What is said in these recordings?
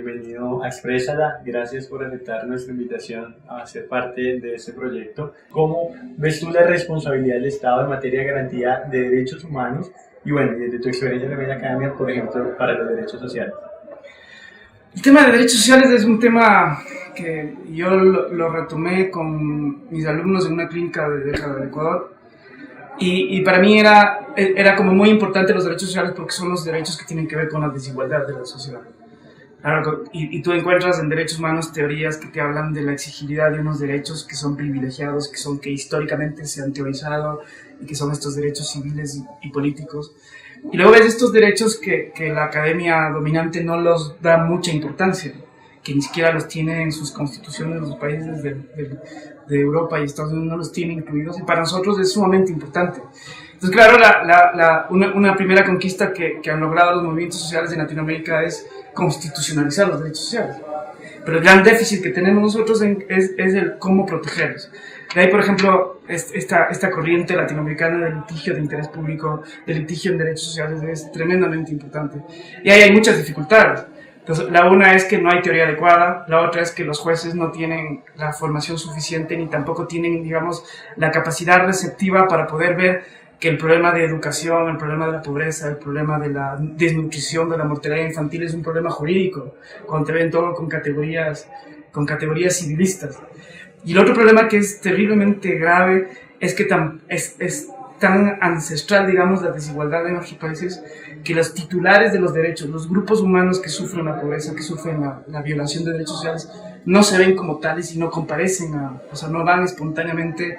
bienvenido a Exprésala. Gracias por aceptar nuestra invitación a ser parte de este proyecto. ¿Cómo ves tú la responsabilidad del Estado en materia de garantía de derechos humanos y, bueno, desde tu experiencia también en la academia, por ejemplo, para los derechos sociales? El tema de derechos sociales es un tema que yo lo retomé con mis alumnos en una clínica de Ecuador. Y para mí era como muy importante los derechos sociales porque son los derechos que tienen que ver con la desigualdad de la sociedad. Claro, y tú encuentras en derechos humanos teorías que te hablan de la exigibilidad de unos derechos que son privilegiados, que históricamente se han teorizado y que son estos derechos civiles y políticos. Y luego ves estos derechos que la academia dominante no los da mucha importancia, que ni siquiera los tiene en sus constituciones, los países de Europa y Estados Unidos no los tienen incluidos, y para nosotros es sumamente importante. Entonces, claro, una primera conquista que han logrado los movimientos sociales en Latinoamérica es constitucionalizar los derechos sociales. Pero el gran déficit que tenemos nosotros es el cómo protegerlos. De ahí, por ejemplo, esta corriente latinoamericana de litigio de interés público, de litigio en derechos sociales, es tremendamente importante. Y ahí hay muchas dificultades. Entonces, la una es que no hay teoría adecuada, la otra es que los jueces no tienen la formación suficiente ni tampoco tienen, digamos, la capacidad receptiva para poder ver que el problema de educación, el problema de la pobreza, el problema de la desnutrición, de la mortalidad infantil es un problema jurídico, cuando te ven todo con categorías civilistas. Y el otro problema que es terriblemente grave es que es tan ancestral, digamos, la desigualdad en nuestros países, que los titulares de los derechos, los grupos humanos que sufren la pobreza, que sufren la violación de derechos sociales, no se ven como tales y no comparecen o sea, no van espontáneamente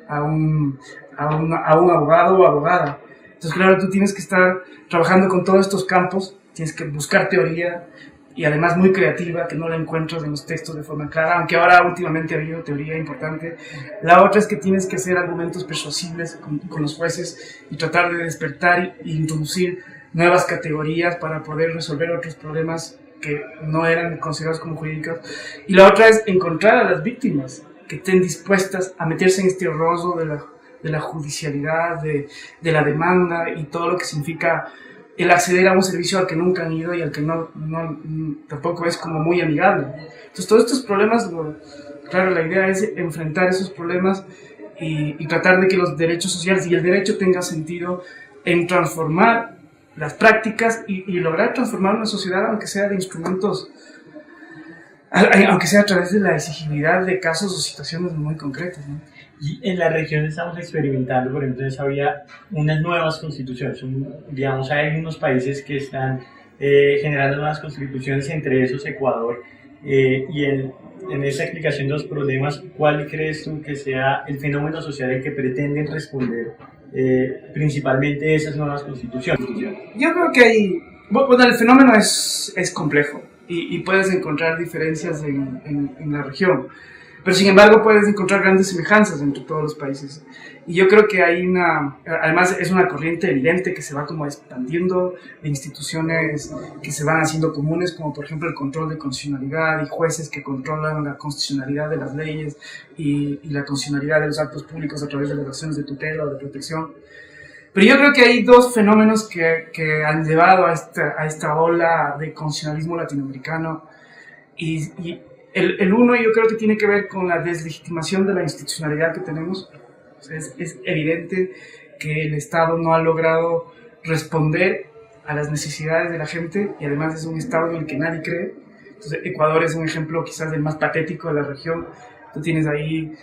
a un abogado o abogada. Entonces, claro, tú tienes que estar trabajando con todos estos campos, tienes que buscar teoría, y además muy creativa, que no la encuentras en los textos de forma clara, aunque ahora últimamente ha habido teoría importante. La otra es que tienes que hacer argumentos persuasibles con los jueces y tratar de despertar e introducir nuevas categorías para poder resolver otros problemas que no eran considerados como jurídicos. Y la otra es encontrar a las víctimas que estén dispuestas a meterse en este horror de la judicialidad, de la demanda y todo lo que significa el acceder a un servicio al que nunca han ido y al que tampoco es como muy amigable. Entonces, todos estos problemas, claro, la idea es enfrentar esos problemas y tratar de que los derechos sociales y el derecho tenga sentido en transformar las prácticas y lograr transformar una sociedad, aunque sea de instrumentos, aunque sea a través de la exigibilidad de casos o situaciones muy concretas, ¿no? Y en la región estamos experimentando, por ejemplo, había unas nuevas constituciones. Digamos, hay unos países que están generando nuevas constituciones, entre esos Ecuador. Y en esa explicación de los problemas, ¿cuál crees tú que sea el fenómeno social al que pretenden responder principalmente esas nuevas constituciones? Yo creo que bueno, el fenómeno es complejo y puedes encontrar diferencias en la región. Pero sin embargo puedes encontrar grandes semejanzas entre todos los países. Y yo creo que hay además es una corriente evidente que se va como expandiendo de instituciones que se van haciendo comunes, como por ejemplo el control de constitucionalidad y jueces que controlan la constitucionalidad de las leyes y la constitucionalidad de los actos públicos a través de las acciones de tutela o de protección. Pero yo creo que hay dos fenómenos que han llevado a esta ola de constitucionalismo latinoamericano y el uno yo creo que tiene que ver con la deslegitimación de la institucionalidad que tenemos. O sea, es evidente que el Estado no ha logrado responder a las necesidades de la gente y además es un Estado en el que nadie cree. Entonces Ecuador es un ejemplo quizás el más patético de la región. Tú tienes ahí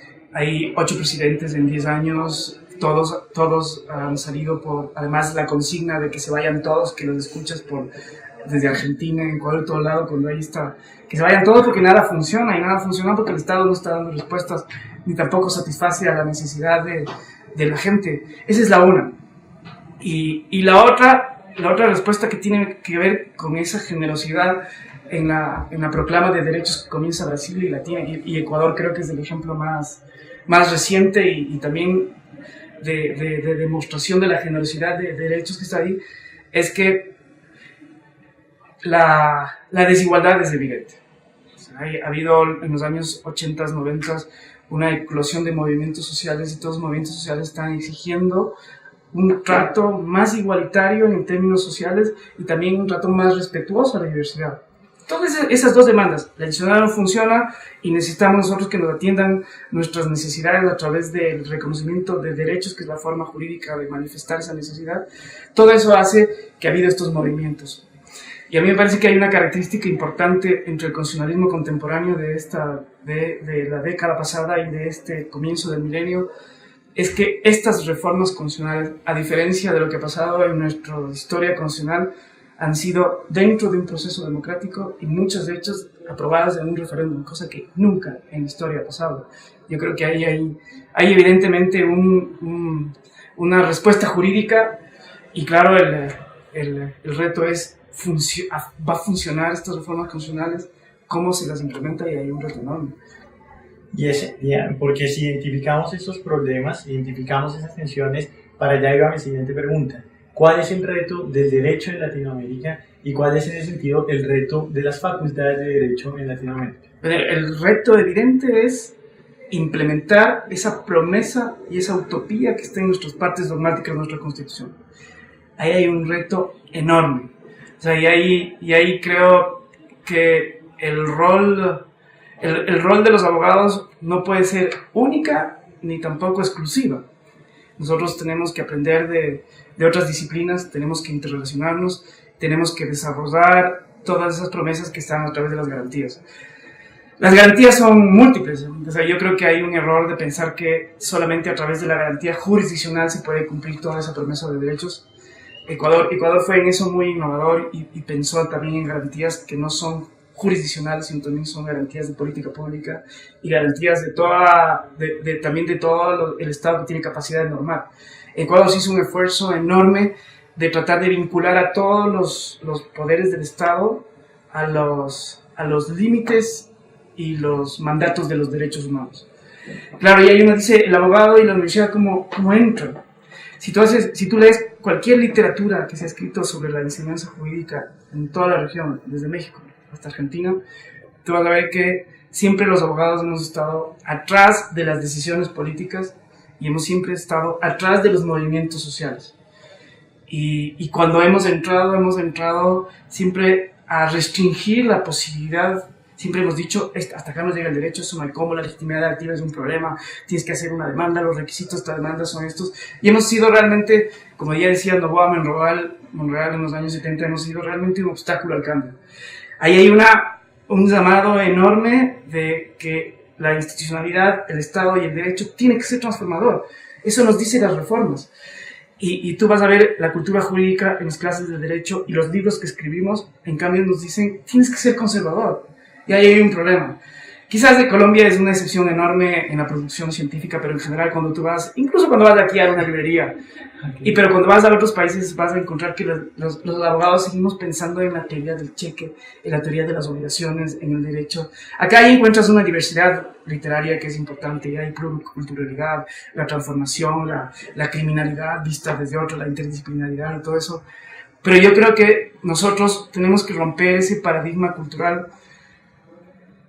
8 presidentes en 10 años, todos han salido por, además la consigna de que se vayan todos, que los escuchas desde Argentina, en Ecuador, todo lado, cuando ahí está, que se vayan todos porque nada funciona, y nada funciona porque el Estado no está dando respuestas, ni tampoco satisface a la necesidad de la gente. Esa es la una. Y la otra respuesta que tiene que ver con esa generosidad en la proclama de derechos que comienza Brasil y Latina, y Ecuador creo que es el ejemplo más reciente y también de demostración de la generosidad de derechos que está ahí, es que la desigualdad es evidente. O sea, ha habido en los años 80, 90 una eclosión de movimientos sociales y todos los movimientos sociales están exigiendo un trato más igualitario en términos sociales y también un trato más respetuoso a la diversidad. todas esas dos demandas, la adicional no funciona y necesitamos nosotros que nos atiendan nuestras necesidades a través del reconocimiento de derechos, que es la forma jurídica de manifestar esa necesidad. Todo eso hace que ha habido estos movimientos. Y a mí me parece que hay una característica importante entre el constitucionalismo contemporáneo de la década pasada y de este comienzo del milenio, es que estas reformas constitucionales, a diferencia de lo que ha pasado en nuestra historia constitucional, han sido dentro de un proceso democrático y muchas de ellas aprobadas en un referéndum, cosa que nunca en la historia ha pasado. Yo creo que hay evidentemente una respuesta jurídica y claro, el reto es ¿va a funcionar estas reformas constitucionales? ¿Cómo se las implementa? Y hay un reto enorme. Porque si identificamos estos problemas, identificamos esas tensiones, para allá iba mi siguiente pregunta. ¿Cuál es el reto del derecho en Latinoamérica y cuál es en ese sentido el reto de las facultades de derecho en Latinoamérica? El reto evidente es implementar esa promesa y esa utopía que está en nuestras partes dogmáticas de nuestra Constitución. Ahí hay un reto enorme. O sea, y ahí creo que el rol de los abogados no puede ser única ni tampoco exclusiva. Nosotros tenemos que aprender de otras disciplinas, tenemos que interrelacionarnos, tenemos que desarrollar todas esas promesas que están a través de las garantías. Las garantías son múltiples. O sea, yo creo que hay un error de pensar que solamente a través de la garantía jurisdiccional se puede cumplir toda esa promesa de derechos. Ecuador fue en eso muy innovador y pensó también en garantías que no son jurisdiccionales, sino también son garantías de política pública y garantías también de todo el Estado que tiene capacidad de normar. Ecuador se hizo un esfuerzo enorme de tratar de vincular a todos los poderes del Estado a los límites y los mandatos de los derechos humanos. Claro, y ahí uno dice, el abogado y la universidad, ¿cómo entran? Si tú lees cualquier literatura que se ha escrito sobre la enseñanza jurídica en toda la región, desde México hasta Argentina, tú vas a ver que siempre los abogados hemos estado atrás de las decisiones políticas y hemos siempre estado atrás de los movimientos sociales. Y cuando hemos entrado siempre a restringir la posibilidad. Siempre hemos dicho, hasta acá no llega el derecho, eso no hay cómo, la legitimidad activa es un problema, tienes que hacer una demanda, los requisitos de esta demanda son estos. Y hemos sido realmente, como ya decía Novoa Monreal en los años 70, hemos sido realmente un obstáculo al cambio. Ahí hay un llamado enorme de que la institucionalidad, el Estado y el derecho tiene que ser transformador. Eso nos dicen las reformas. Y tú vas a ver la cultura jurídica en las clases de derecho y los libros que escribimos, en cambio nos dicen, tienes que ser conservador. Y ahí hay un problema. Quizás de Colombia es una excepción enorme en la producción científica, pero en general incluso cuando vas de aquí a una librería, pero cuando vas a otros países vas a encontrar que los abogados seguimos pensando en la teoría del cheque, en la teoría de las obligaciones, en el derecho. Acá ahí encuentras una diversidad literaria que es importante, hay pluriculturalidad, la transformación, la criminalidad vista desde otro, la interdisciplinaridad y todo eso. Pero yo creo que nosotros tenemos que romper ese paradigma cultural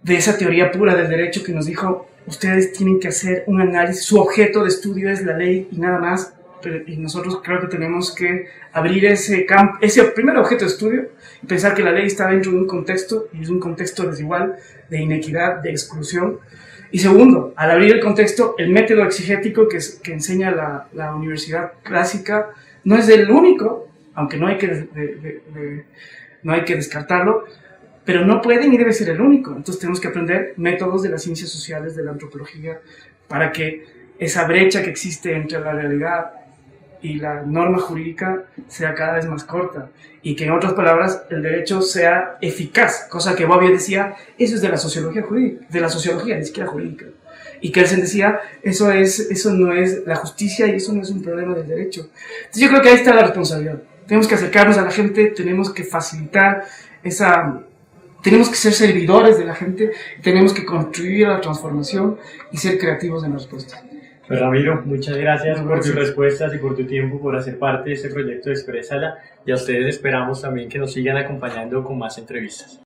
de esa teoría pura del derecho que nos dijo, ustedes tienen que hacer un análisis, su objeto de estudio es la ley y nada más, y nosotros creo que tenemos que abrir ese primer objeto de estudio y pensar que la ley está dentro de un contexto, y es un contexto desigual, de inequidad, de exclusión. Y segundo, al abrir el contexto, el método exegético que enseña la universidad clásica no es el único, aunque no hay que descartarlo, pero no puede ni debe ser el único. Entonces tenemos que aprender métodos de las ciencias sociales, de la antropología, para que esa brecha que existe entre la realidad y la norma jurídica sea cada vez más corta y que, en otras palabras, el derecho sea eficaz, cosa que Bobbio decía, eso es de la sociología jurídica, ni siquiera jurídica. Y Kelsen decía, eso no es la justicia y eso no es un problema del derecho. Entonces yo creo que ahí está la responsabilidad. Tenemos que acercarnos a la gente, tenemos que facilitar tenemos que ser servidores de la gente, tenemos que construir la transformación y ser creativos en las respuestas. Pues Ramiro, muchas gracias por tus respuestas y por tu tiempo, por hacer parte de este proyecto de Exprésala, y a ustedes esperamos también que nos sigan acompañando con más entrevistas.